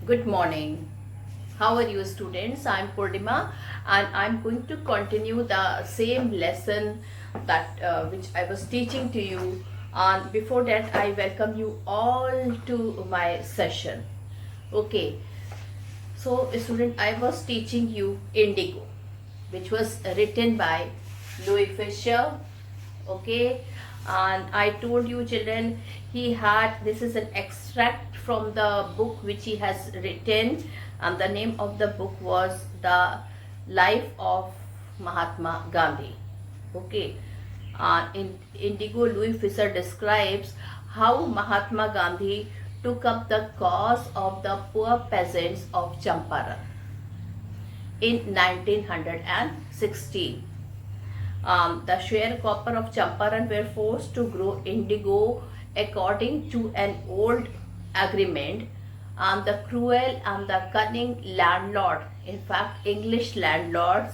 Good morning. How are you, students? I'm Purnima, and I'm going to continue the same lesson that which I was teaching to you. And before that, I welcome you all to my session. Okay, so student, I was teaching you Indigo, which was written by Louis Fisher. Okay, and I told you, children, he had, this is an extract from the book which he has written, and the name of the book was The Life of Mahatma Gandhi. Okay, in Indigo, Louis Fisher describes how Mahatma Gandhi took up the cause of the poor peasants of Champaran in 1916. The sharecropper of Champaran were forced to grow indigo according to an old agreement. The cruel and the cunning landlord, in fact English landlords,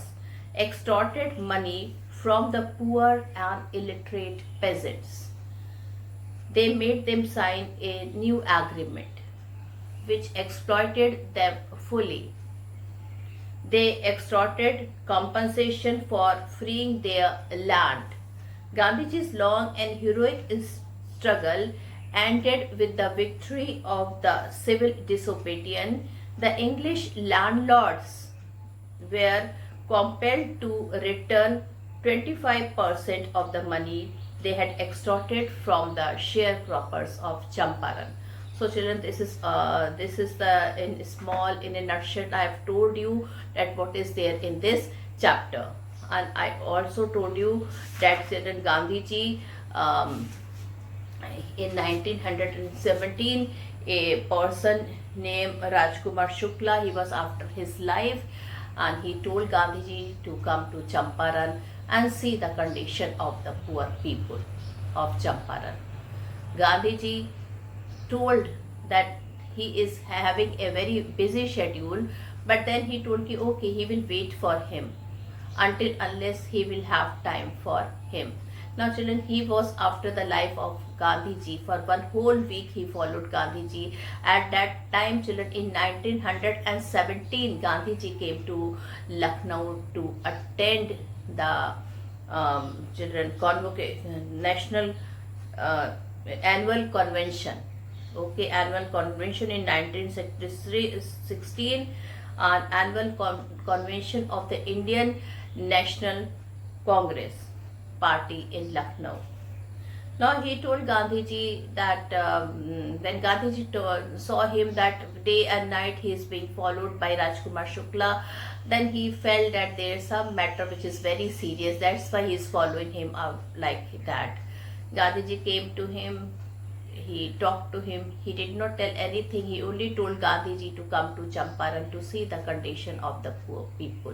extorted money from the poor and illiterate peasants. They made them sign a new agreement which exploited them fully. They extorted compensation for freeing their land. Gandhiji's long and heroic struggle ended with the victory of the civil disobedience. The English landlords were compelled to return 25% of the money they had extorted from the sharecroppers of Champaran. So children, this is the in a nutshell I have told you that what is there in this chapter. And I also told you that children, Gandhiji, in 1917, a person named Rajkumar Shukla, he was after his life, and he told Gandhiji to come to Champaran and see the condition of the poor people of Champaran. Gandhiji told that he is having a very busy schedule, but then he told ki okay, he will wait for him unless he will have time for him. Now children, he was after the life of Gandhiji. For one whole week he followed Gandhiji. At that time, children, in 1917, Gandhiji came to Lucknow to attend the national annual convention. Okay, annual convention in 1916, annual convention of the Indian National Congress Party in Lucknow. Now he told Gandhiji that when Gandhiji saw him that day and night he is being followed by Rajkumar Shukla, then he felt that there is some matter which is very serious. That's why he is following him out like that. Gandhiji came to him, he talked to him, he did not tell anything, he only told Gandhiji to come to Champaran to see the condition of the poor people.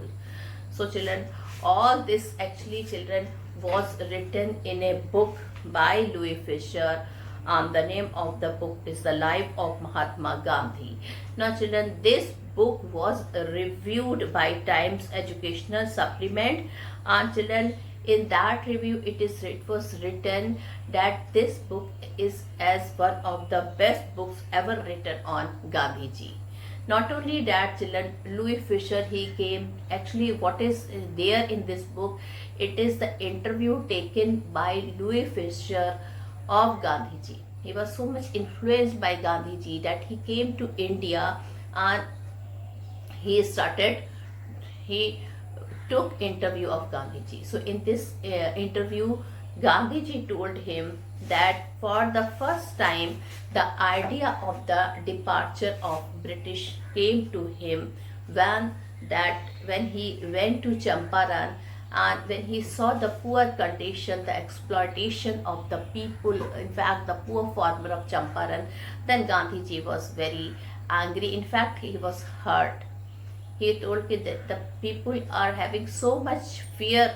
So children, all this actually, children, was written in a book by Louis Fisher. The name of the book is The Life of Mahatma Gandhi. Now children, this book was reviewed by Times Educational Supplement, and children, in that review it was written that this book is as one of the best books ever written on Gandhiji. Not only that, children, Louis Fisher, he came, actually what is there in this book, it is the interview taken by Louis Fisher of Gandhiji. He was so much influenced by Gandhiji that he came to India and he took interview of Gandhiji. So in this interview, Gandhiji told him that for the first time the idea of the departure of British came to him when he went to Champaran, and when he saw the poor condition, the exploitation of the people, in fact the poor farmer of Champaran, then Gandhiji was very angry. In fact, he was hurt. He told me that the people are having so much fear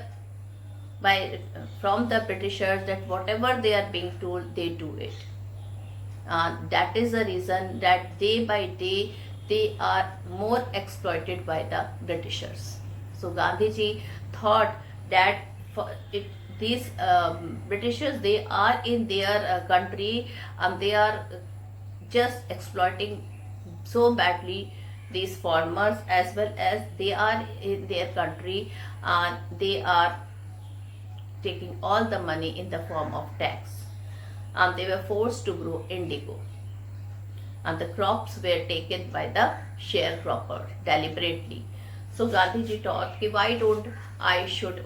from the Britishers that whatever they are being told, they do it. That is the reason that day by day they are more exploited by the Britishers. So Gandhiji thought that these Britishers, they are in their country and they are just exploiting so badly these farmers, as well as they are in their country and they are taking all the money in the form of tax, and they were forced to grow indigo, and the crops were taken by the sharecropper deliberately. So Gandhiji thought,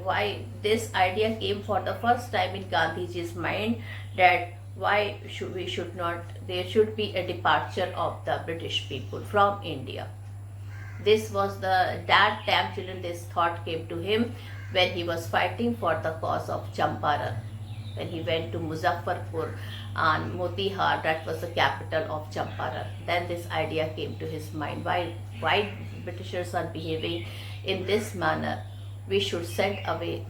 why this idea came for the first time in Gandhiji's mind, that there should be a departure of the British people from India. This was that time, children, this thought came to him when he was fighting for the cause of Champaran. When he went to Muzaffarpur and Motihar, that was the capital of Champaran. Then this idea came to his mind. Why Britishers are behaving in this manner? We should send away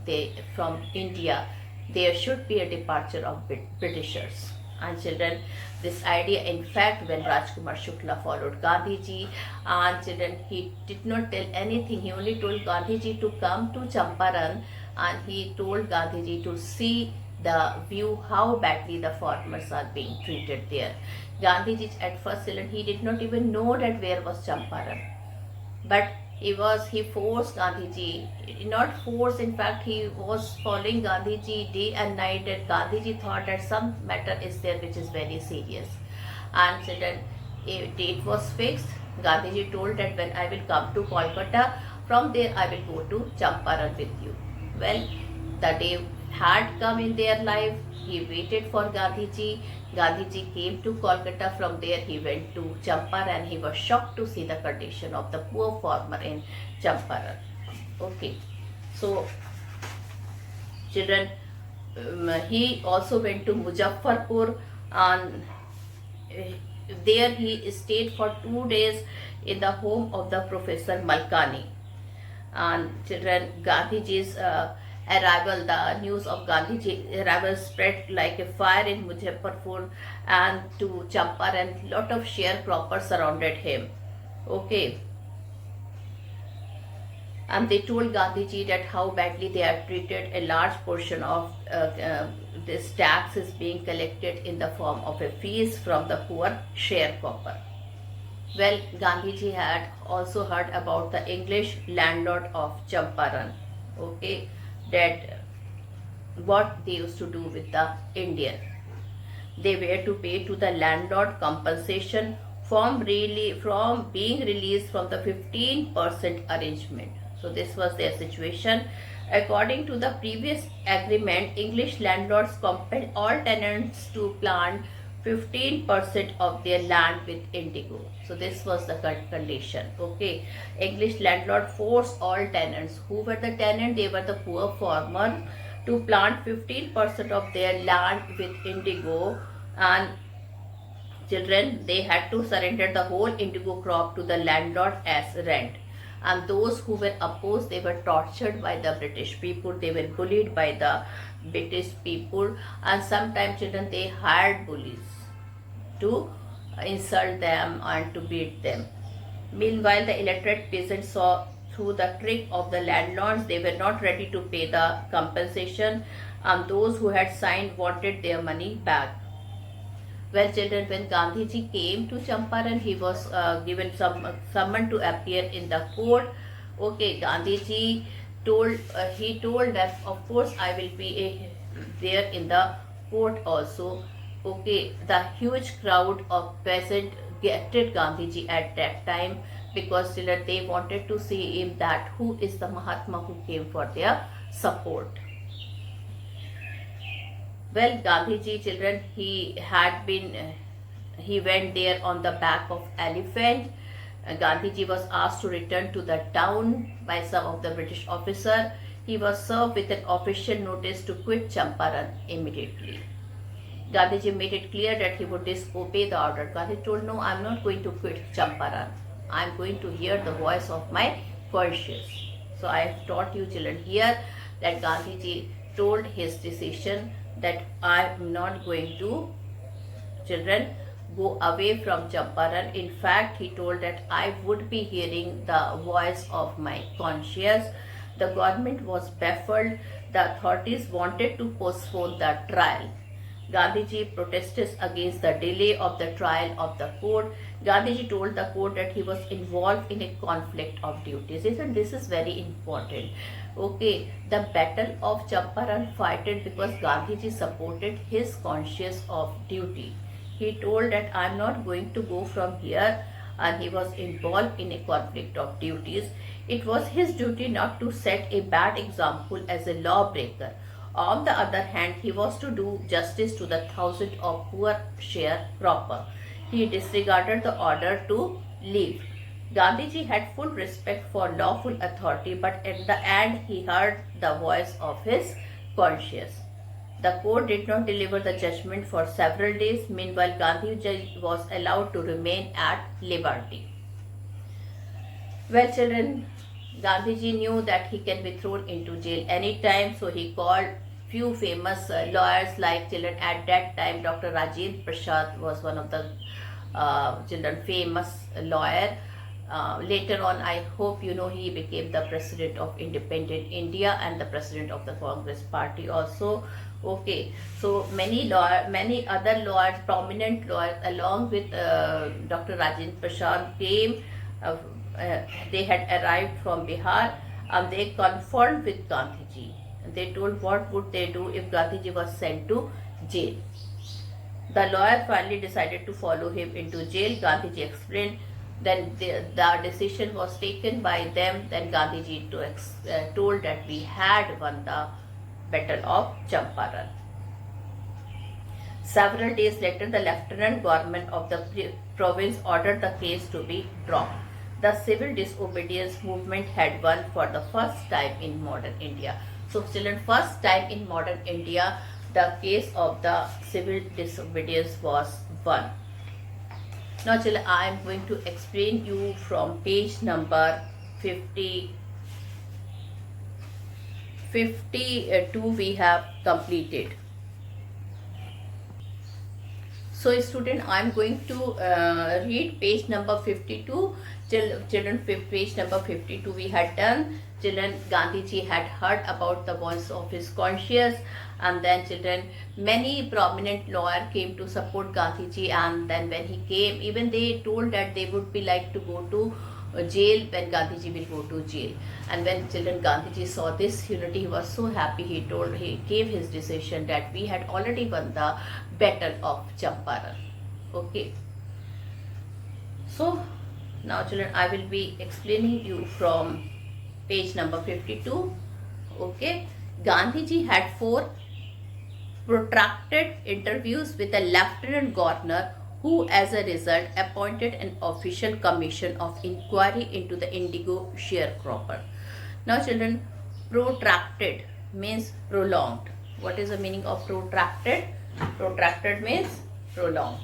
from India. There should be a departure of Britishers. And children, this idea, in fact, when Rajkumar Shukla followed Gandhiji, and children, he did not tell anything. He only told Gandhiji to come to Champaran, and he told Gandhiji to see the view how badly the farmers are being treated there. Gandhiji at first, children, he did not even know that where was Champaran, but he forced Gandhiji, not forced, in fact he was following Gandhiji day and night, that Gandhiji thought that some matter is there which is very serious. And children, a date was fixed. Gandhiji told that when I will come to Kolkata, from there I will go to Champaran with you. Well, the day had come in their life. He waited for Gandhiji. Gandhiji came to Kolkata. From there he went to Champaran. He was shocked to see the condition of the poor farmer in Champaran. Okay, so children, he also went to Muzaffarpur, and there he stayed for 2 days in the home of the Professor Malkani. And children, Gandhiji's arrival, the news of Gandhiji arrival spread like a fire in Muzaffarpur and to Champaran. Lot of sharecroppers surrounded him. Okay, and they told Gandhiji that how badly they are treated. A large portion of this tax is being collected in the form of a fees from the poor sharecropper. Well, Gandhiji had also heard about the English landlord of Champaran. Okay, that what they used to do with the Indian. They were to pay to the landlord compensation from being released from the 15% arrangement. So this was their situation. According to the previous agreement, English landlords compelled all tenants to plant 15% of their land with indigo. So this was the condition. Okay, English landlord forced all tenants. Who were the tenants? They were the poor farmers, to plant 15% of their land with indigo, and children, they had to surrender the whole indigo crop to the landlord as rent. And those who were opposed, they were tortured by the British people, they were bullied by the British people, and sometimes, children, they hired bullies to insult them and to beat them. Meanwhile, the illiterate peasants saw through the trick of the landlords. They were not ready to pay the compensation, and those who had signed wanted their money back. Well, children, when Gandhiji came to Champaran, he was given summon to appear in the court. Okay, Gandhiji told that of course I will be there in the court also. Okay, the huge crowd of peasants greeted Gandhiji at that time, because children, they wanted to see him, that who is the Mahatma who came for their support. Well, Gandhiji, children, he went there on the back of elephant. Gandhiji was asked to return to the town by some of the British officer. He was served with an official notice to quit Champaran immediately. Gandhiji made it clear that he would disobey the order. Gandhi told, no, I am not going to quit Champaran. I am going to hear the voice of my conscience. So I have taught you, children, here that Gandhiji told his decision that I am not going to, children, go away from Champaran. In fact, he told that I would be hearing the voice of my conscience. The government was baffled. The authorities wanted to postpone the trial. Gandhiji protested against the delay of the trial of the court. Gandhiji told the court that he was involved in a conflict of duties. Isn't this is very important? Okay, the battle of Champaran fighted because Gandhiji supported his conscience of duty. He told that I am not going to go from here, and he was involved in a conflict of duties. It was his duty not to set a bad example as a lawbreaker. On the other hand, he was to do justice to the thousands of poor sharecropper. He disregarded the order to leave. Gandhiji had full respect for lawful authority, but at the end he heard the voice of his conscience. The court did not deliver the judgment for several days. Meanwhile, Gandhiji was allowed to remain at liberty. Well, children, Gandhiji knew that he can be thrown into jail anytime, so he called few famous lawyers like children. At that time, Dr. Rajendra Prasad was one of the children famous lawyer. Later on, I hope you know, he became the president of Independent India and the president of the Congress Party also. Okay, so many other lawyers, prominent lawyers, along with Dr. Rajendra Prasad came. They had arrived from Bihar, and they confirmed with Gandhiji. They told what would they do if Gandhiji was sent to jail. The lawyer finally decided to follow him into jail. Gandhiji explained. Then the decision was taken by them. Then Gandhiji told that we had won the battle of Champaran. Several days later, the lieutenant government of the province ordered the case to be dropped. The civil disobedience movement had won for the first time in modern India. So, children, first time in modern India, the case of the civil disobedience was won. Now, children, I am going to explain you from page number 52 we have completed. So, student, I am going to read page number 52. Children, page number 52 we had done. Children, Gandhiji had heard about the voice of his conscience, and then children, many prominent lawyers came to support Gandhiji, and then when he came, even they told that they would be like to go to jail when Gandhiji will go to jail. And when children Gandhiji saw this unity, he was so happy. He gave his decision that we had already won the battle of Champaran. Okay. So now children, I will be explaining you from page number 52. Okay. Gandhiji had 4 protracted interviews with the lieutenant governor, who as a result appointed an official commission of inquiry into the indigo sharecropper. Now children, protracted means prolonged. What is the meaning of protracted? Protracted means prolonged.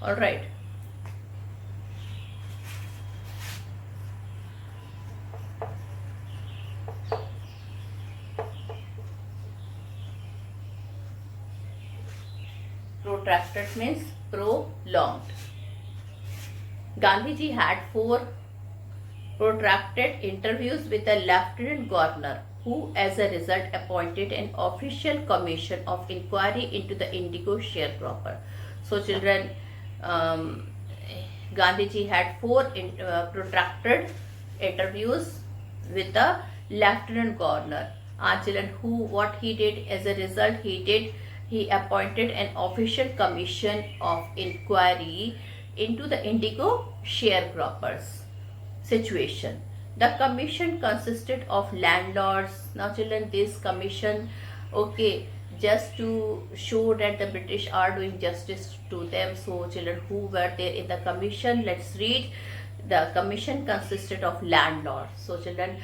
Alright. Protracted means prolonged. Gandhiji had 4 protracted interviews with the lieutenant governor, who as a result appointed an official commission of inquiry into the indigo sharecropper. So children, Gandhiji had 4 protracted interviews with the lieutenant governor. Children, what he did as a result, he appointed an official commission of inquiry into the indigo sharecroppers situation. The commission consisted of landlords. Now children, this commission, okay, just to show that the British are doing justice to them. So children, who were there in the commission? Let's read. The commission consisted of landlords. So children,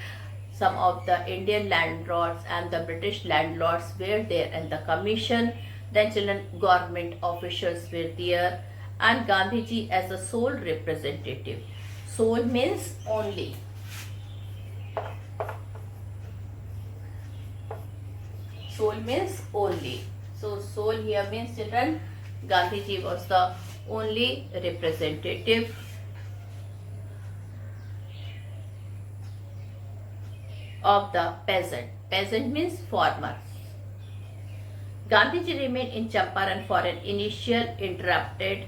some of the Indian landlords and the British landlords were there in the commission. Then children, government officials were there, and Gandhiji as a sole representative. Sole means only. Sole means only. So sole here means children, Gandhiji was the only representative of the peasant. Peasant means farmer. Gandhiji remained in Champaran for an initial interrupted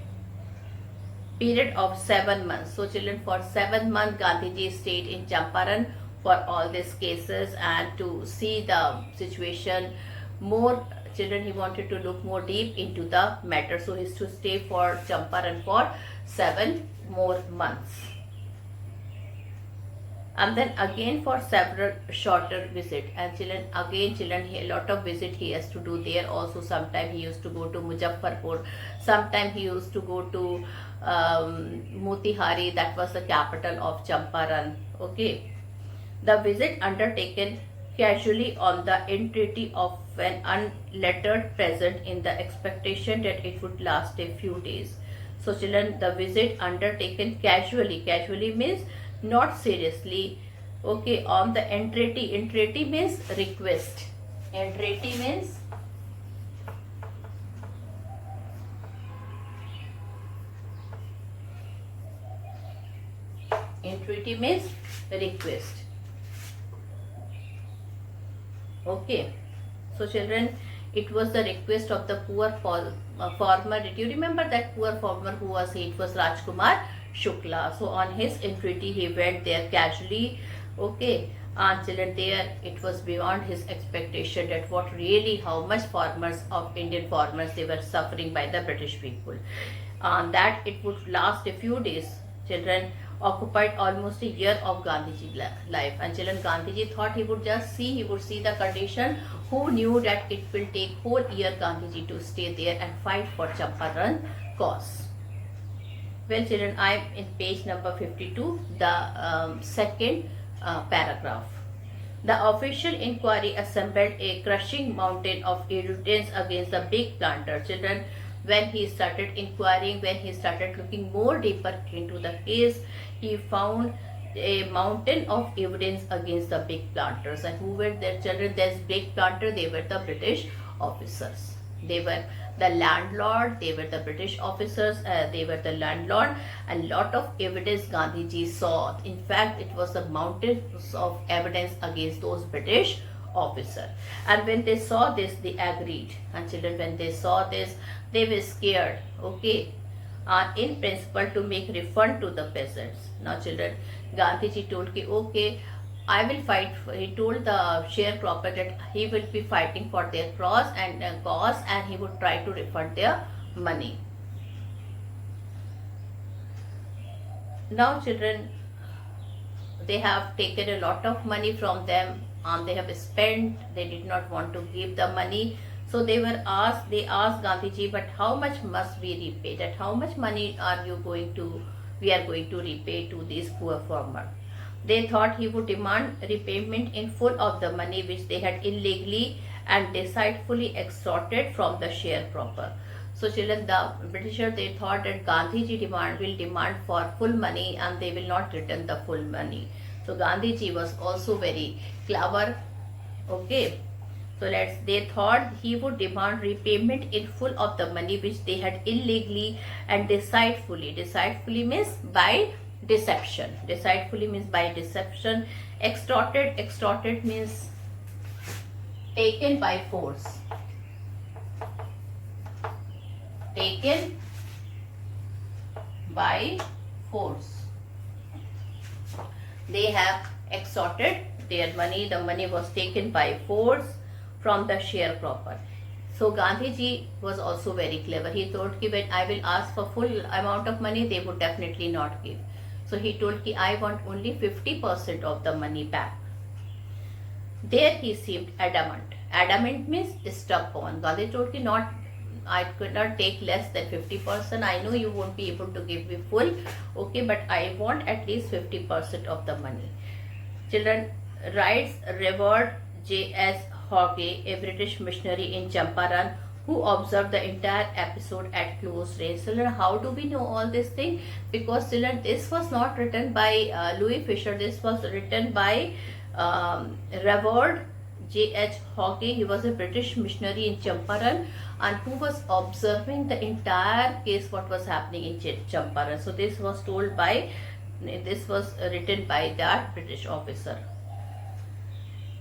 period of 7 months. So children, for 7 months Gandhiji stayed in Champaran for all these cases and to see the situation more. Children, he wanted to look more deep into the matter, so he is to stay for Champaran for 7 more months, and then again for several shorter visit. And children, again children, a lot of visit he has to do there also. Sometime he used to go to Muzaffarpur, sometime he used to go to Motihari, that was the capital of Champaran. Okay, the visit undertaken casually on the entreaty of an unlettered peasant in the expectation that it would last a few days. So children, the visit undertaken casually, casually means not seriously. Okay, on the entreaty, entreaty means request, entreaty means request. Okay, so children, it was the request of the poor farmer. Did you remember that poor farmer who was he? It was Rajkumar Shukla. So on his entreaty he went there casually. Okay, and children, there it was beyond his expectation that what really, how much farmers of Indian farmers, they were suffering by the British people, and that it would last a few days. Children, occupied almost a year of Gandhiji life. And children, Gandhiji thought he would just see, he would see the condition. Who knew that it will take whole year Gandhiji to stay there and fight for Champaran cause? Well children, I am in page number 52, the second paragraph. The official inquiry assembled a crushing mountain of evidence against the big planter. Children, when he started inquiring, when he started looking more deeper into the case, he found a mountain of evidence against the big planters. And who were their children? There's big planter, they were the British officers. They were the landlord, they were the British officers, they were the landlord, and lot of evidence Gandhiji saw. In fact, it was the mountains of evidence against those British officer. And when they saw this, they agreed. And children, when they saw this, they were scared. Okay, in principle to make refund to the peasants. Now children, Gandhiji told ki okay, I will fight. He told the sharecropper that he will be fighting for their cause, and he would try to refund their money. Now children, they have taken a lot of money from them, and they have spent. They did not want to give the money. So they asked Gandhiji, but how much must we repay? That how much money we are going to repay to these poor farmers? They thought he would demand repayment in full of the money which they had illegally and deceitfully extorted from the sharecropper. So children, the Britishers, they thought that Gandhiji will demand for full money, and they will not return the full money. So Gandhiji was also very clever. Okay. So they thought he would demand repayment in full of the money which they had illegally and deceitfully. Deceitfully means by deception. Deceitfully means by deception. Extorted means taken by force. Taken by force. They have extorted their money. The money was taken by force from the sharecropper. So Gandhiji was also very clever. He thought that when I will ask for full amount of money, they would definitely not give. So he told that I want only 50% of the money back. There he seemed adamant. Adamant means stubborn. Gandhi told that not, I could not take less than 50%. I know you won't be able to give me full. Okay, but I want at least 50% of the money. Children, writes Revered J.S. Hawke, a British missionary in Champaran, who observed the entire episode at close range. Children, how do we know all this thing? Because children, this was not written by Louis Fisher. This was written by Revered J.H. Hawke. He was a British missionary in Champaran, and who was observing the entire case, what was happening in Champaran. So this was written by that British officer.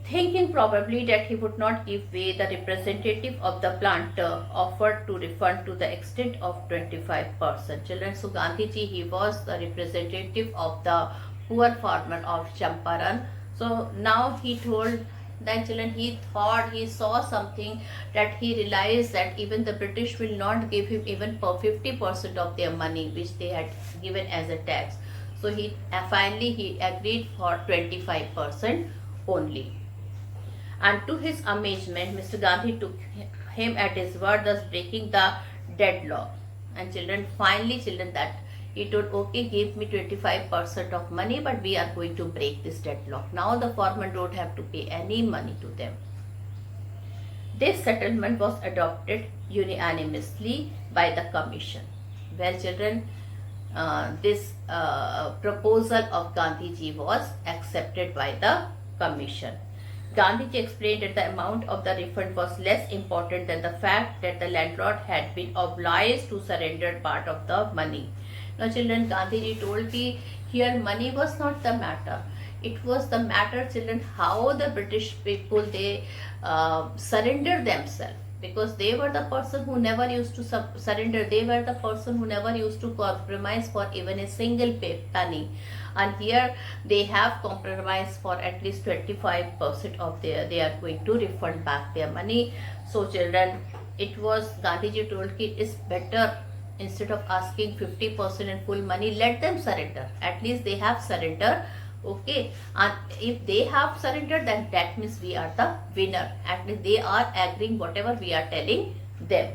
Thinking probably that he would not give way, the representative of the planter offered to refund to the extent of 25%. Children, so Gandhiji, he was the representative of the poor farmer of Champaran. So now he told that, children, he thought, he saw something, that he realized that even the British will not give him even per 50% of their money which they had given as a tax. So he finally he agreed for 25% only. And to his amazement, Mr. Gandhi took him at his word, thus breaking the deadlock. And children, finally, children, that he told, okay, give me 25% of money, but we are going to break this deadlock. Now the farmer don't have to pay any money to them. This settlement was adopted unanimously by the commission. Well, children, this proposal of Gandhiji was accepted by the commission. Gandhiji explained that the amount of the refund was less important than the fact that the landlord had been obliged to surrender part of the money. Now, children, Gandhiji told me here money was not the matter. It was the matter, children, how the British people, they surrender themselves, because they were the person who never used to surrender. They were the person who never used to compromise for even a single penny. And here they have compromised for at least 25% of their, they are going to refund back their money. So children, it was Gandhiji told it is better, instead of asking 50% in full money, let them surrender. At least they have surrendered. Okay, and if they have surrendered, then that means we are the winner. At least they are agreeing whatever we are telling them.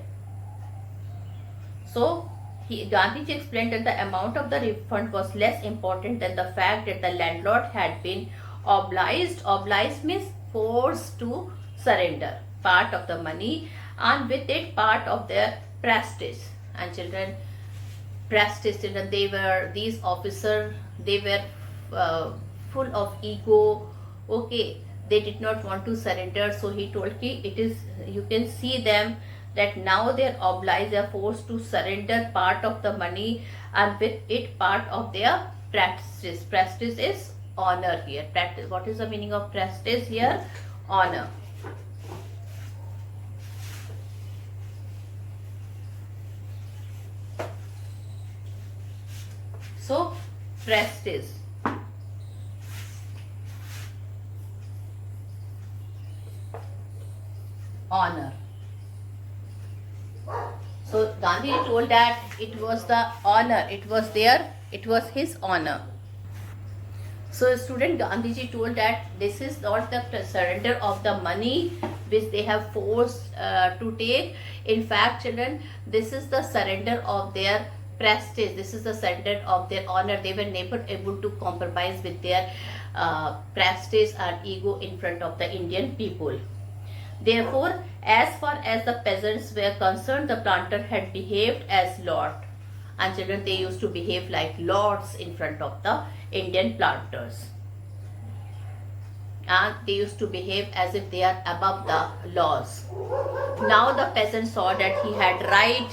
So Gandhiji explained that the amount of the refund was less important than the fact that the landlord had been obliged means forced to surrender part of the money, and with it part of their prestige. And children, prestige, children, they were, these officers, they were full of ego. Okay, they did not want to surrender. So he told me it is, you can see them that now they are obliged, they are forced to surrender part of the money, and with it part of their prestige. Prestige is honor here. Prestige, what is the meaning of prestige here? Honor. So prestige, honor. So Gandhi told that it was the honor, it was there, it was his honor. So student, Gandhiji told that this is not the surrender of the money which they have forced to take. In fact, children, this is the surrender of their prestige, this is the surrender of their honor. They were never able to compromise with their prestige and ego in front of the Indian people. Therefore, as far as the peasants were concerned, the planter had behaved as lord. And children, they used to behave like lords in front of the Indian planters. And they used to behave as if they are above the laws. Now the peasant saw that he had right.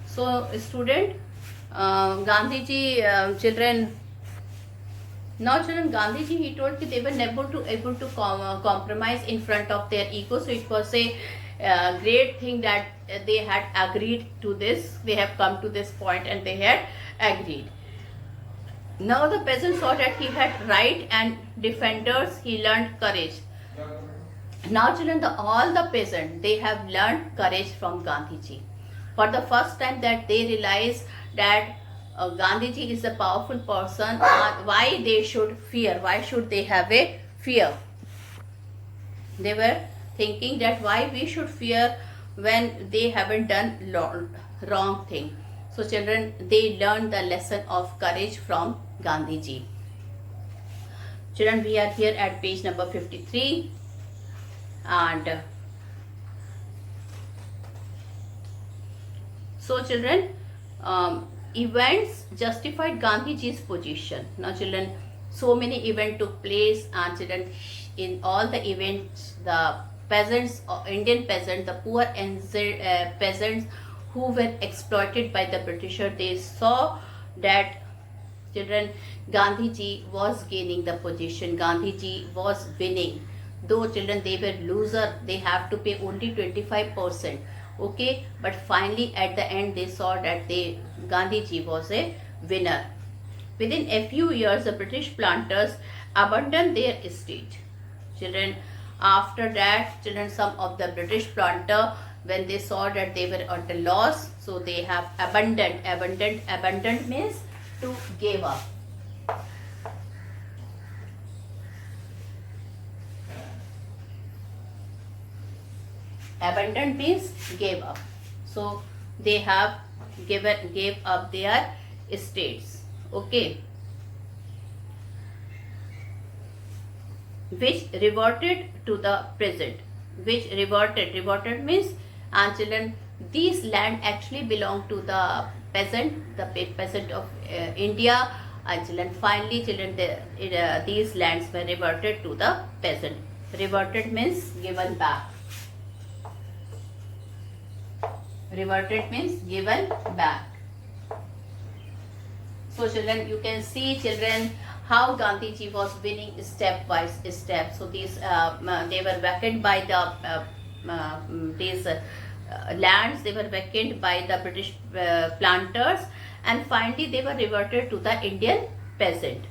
So, student, Gandhiji, children, now children, Gandhiji, he told that they were never able to compromise in front of their ego. So it was a great thing that they had agreed to this. They have come to this point and they had agreed. Now the peasant saw that he had right, and defenders, he learned courage. Now children, all the peasants, they have learned courage from Gandhiji. For the first time that they realize that Gandhiji is a powerful person, why they should fear, why should they have a fear. They were thinking that why we should fear when they haven't done wrong thing. So children, they learned the lesson of courage from Gandhiji. Children, we are here at page number 53, and so children, events justified Gandhiji's position. Now children, so many events took place, and children, in all the events, the peasants, Indian peasants, the poor peasants who were exploited by the Britisher, they saw that children, Gandhi ji was gaining the position, Gandhi ji was winning. Though children, they were loser, they have to pay only 25%. Okay, but finally at the end they saw that Gandhi ji was a winner. Within a few years, the British planters abandoned their estate. Children, after that, children, some of the British planter, when they saw that they were at a loss, so they have abandoned means to give up. Abandoned means gave up. So they have gave up their estates. Okay, which reverted to the present. Which reverted means, and children, these land actually belong to the peasant of India. And children, finally children, these lands were reverted to the peasant. Reverted means given back. Reverted means given back. So children, you can see children how Gandhi ji was winning step by step. So these they were vacant by the these lands, they were vacant by the British planters, and finally they were reverted to the Indian peasant.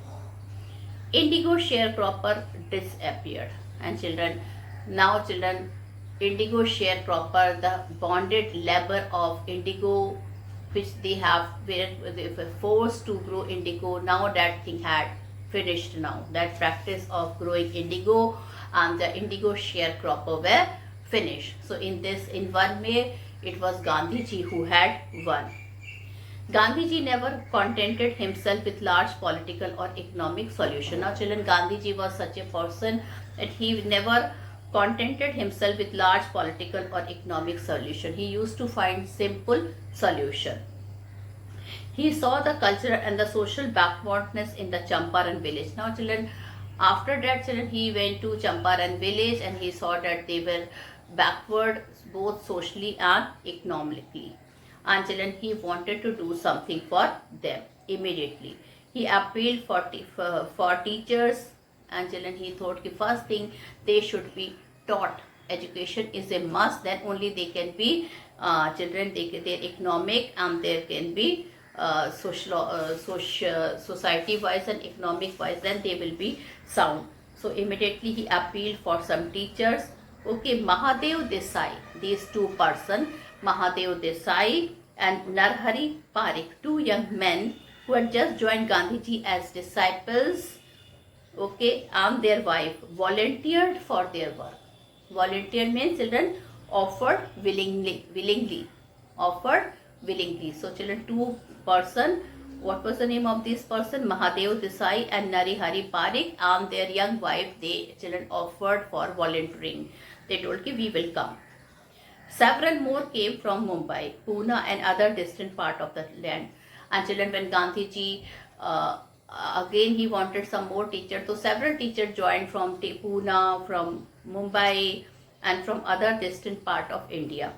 Indigo sharecropper disappeared, and children, now children, indigo sharecropper, the bonded labor of indigo, which they were forced to grow indigo, now that thing had finished. Now that practice of growing indigo and the indigo sharecropper were finished. So in one way, it was Gandhi ji who had won. Gandhi ji never contented himself with large political or economic solution. Now children, Gandhi ji was such a person that he never contented himself with large political or economic solution. He used to find simple solution. He saw the cultural and the social backwardness in the Champaran village. Now children, after that children, he went to Champaran village and he saw that they were backward both socially and economically. And children, he wanted to do something for them immediately. He appealed for teachers, and children, he thought the first thing they should be taught. Education is a must, then only they can be children, their economic and there can be society wise and economic wise, then they will be sound. So immediately he appealed for some teachers. Okay, Mahadev Desai, these two persons, Mahadev Desai and Narhari Parikh, two young men who had just joined Gandhiji as disciples, okay, and their wife volunteered for their work. Volunteer means children, offered willingly, offered willingly. So children, two person, what was the name of this person? Mahadev Desai and Narihari Parikh, and their young wife, they children offered for volunteering. They told that we will come. Several more came from Mumbai, Pune and other distant part of the land. And children, when Gandhiji again he wanted some more teachers, so several teachers joined from Pune, from Mumbai and from other distant part of India.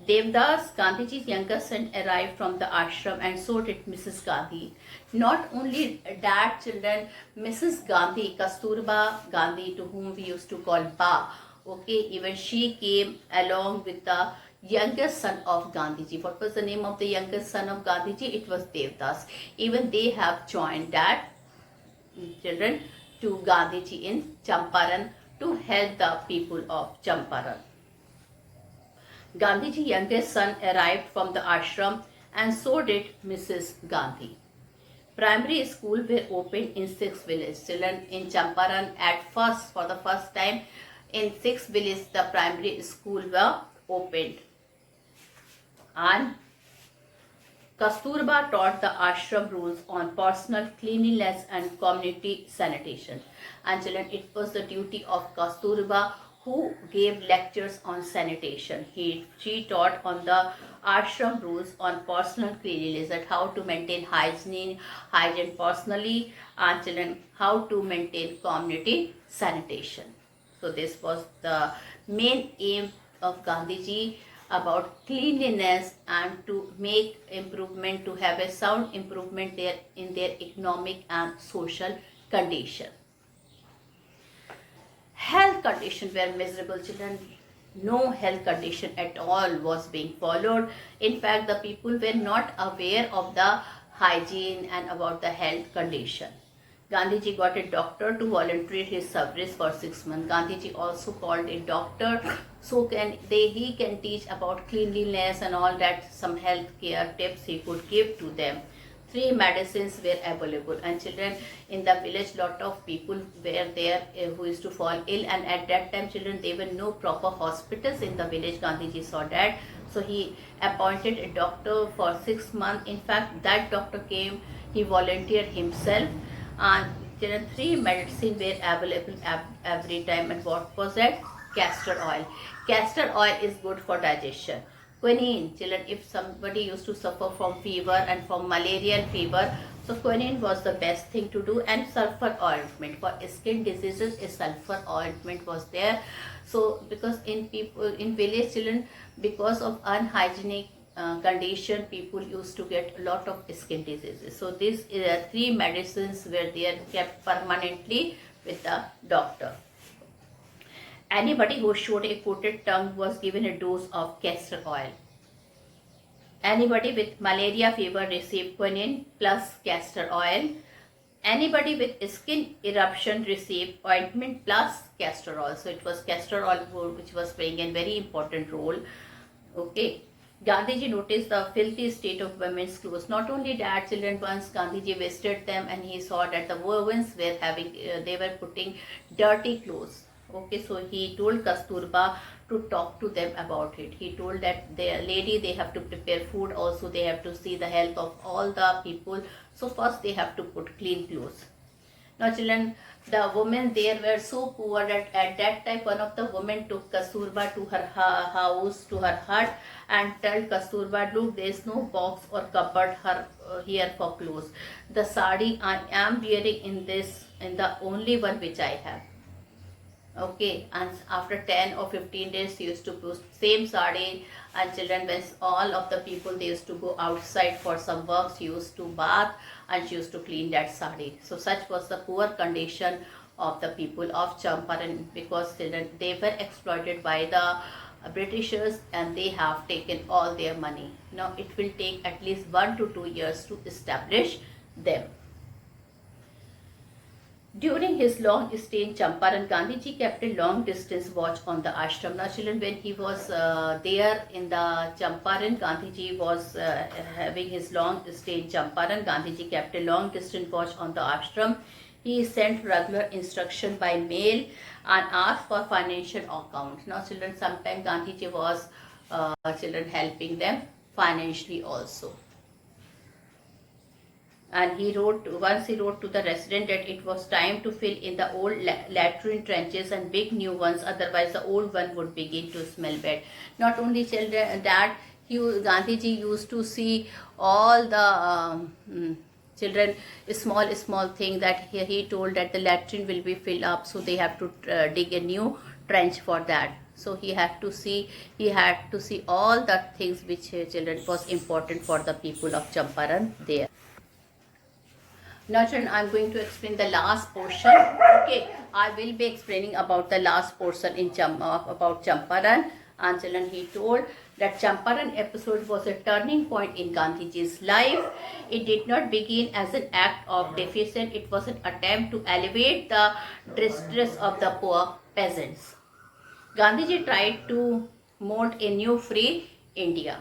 Devdas, Gandhiji's younger son, arrived from the ashram, and so did Mrs. Gandhi. Not only that children, Mrs. Gandhi, Kasturba Gandhi, to whom we used to call Ba, okay, even she came along with the youngest son of Gandhiji. What was the name of the youngest son of Gandhiji? It was Devdas. Even they have joined that children to Gandhiji in Champaran to help the people of Champaran. Gandhiji's youngest son arrived from the ashram, and so did Mrs. Gandhi. Primary schools were opened in 6 villages. Children, in Champaran at first, for the first time, in 6 villages, the primary schools were opened. And Kasturba taught the ashram rules on personal cleanliness and community sanitation. And children, it was the duty of Kasturba who gave lectures on sanitation. She taught on the ashram rules on personal cleanliness, that how to maintain hygiene personally, and children, how to maintain community sanitation. So this was the main aim of Gandhiji about cleanliness and to make improvement, to have a sound improvement there in their economic and social condition. Health conditions were miserable, children. No health condition at all was being followed. In fact, the people were not aware of the hygiene and about the health condition. Gandhiji got a doctor to volunteer his service for 6 months. Gandhiji also called a doctor so he can teach about cleanliness and all that, some health care tips he could give to them. 3 medicines were available, and children, in the village lot of people were there who used to fall ill, and at that time children, there were no proper hospitals in the village. Gandhiji saw that, so he appointed a doctor for 6 months. In fact, that doctor came, he volunteered himself, and children, 3 medicines were available every time. And what was that? Castor oil. Castor oil is good for digestion. Quinine, children, if somebody used to suffer from fever and from malarial fever, so quinine was the best thing to do. And sulfur ointment for skin diseases, a sulfur ointment was there. So because in village children, because of unhygienic condition, people used to get a lot of skin diseases. So these 3 medicines were there, kept permanently with the doctor. Anybody who showed a coated tongue was given a dose of castor oil. Anybody with malaria fever received quinine plus castor oil. Anybody with skin eruption received ointment plus castor oil. So it was castor oil which was playing a very important role. Okay. Gandhiji noticed the filthy state of women's clothes. Not only that, children, once Gandhiji visited them and he saw that the women were having, they were putting dirty clothes. Okay, so he told Kasturba to talk to them about it. He told that the lady, they have to prepare food, also they have to see the health of all the people. So first they have to put clean clothes. Now children, the women there were so poor that at that time one of the women took Kasturba to her house, to her hut, and told Kasturba, look, there is no box or cupboard here for clothes. The sari I am wearing in the only one which I have. Okay, and after 10 or 15 days, she used to post same sari. And children, when all of the people, they used to go outside for some work, she used to bath and she used to clean that sari. So such was the poor condition of the people of Champaran, because children, they were exploited by the Britishers and they have taken all their money. Now it will take at least 1 to 2 years to establish them. During his long stay in Champaran, Gandhiji kept a long distance watch on the ashram. Now children, when he was there in the Champaran, Gandhiji was having his long stay in Champaran. Gandhiji kept a long distance watch on the ashram. He sent regular instruction by mail and asked for financial accounts. Now children, sometimes Gandhiji was children helping them financially also. And once he wrote to the resident that it was time to fill in the old latrine trenches and big new ones, otherwise the old one would begin to smell bad. Not only children, that Gandhiji used to see all the children, small thing, that he told that the latrine will be filled up, so they have to dig a new trench for that. So he had to see all the things which children was important for the people of Champaran there. Now children, I am going to explain the last portion. Okay, I will be explaining about the last portion in about Champaran. And children, he told that Champaran episode was a turning point in Gandhiji's life. It did not begin as an act of defiance. It was an attempt to elevate the distress of the poor peasants. Gandhiji tried to mold a new free India.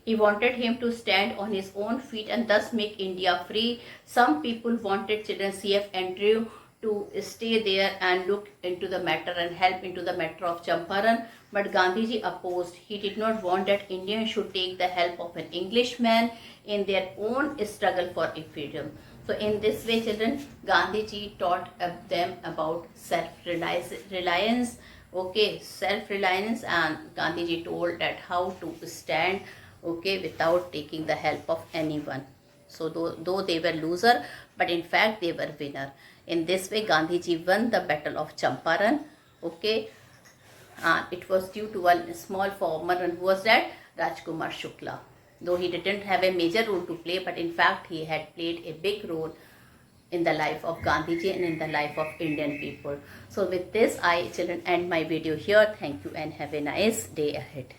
He wanted him to stand on his own feet and thus make India free. Some people wanted children C.F. Andrew to stay there and look into the matter and help into the matter of Champaran. But Gandhiji opposed. He did not want that Indians should take the help of an Englishman in their own struggle for freedom. So in this way, children, Gandhiji taught them about self-reliance. Okay, self-reliance, and Gandhiji told that how to stand, okay, without taking the help of anyone. So though they were loser, but in fact they were winner. In this way, Gandhiji won the battle of Champaran. Okay, It was due to one small farmer, and who was that? Rajkumar Shukla. Though he didn't have a major role to play, but in fact he had played a big role in the life of Gandhiji and in the life of Indian people. So with this, I children end my video here. Thank you and have a nice day ahead.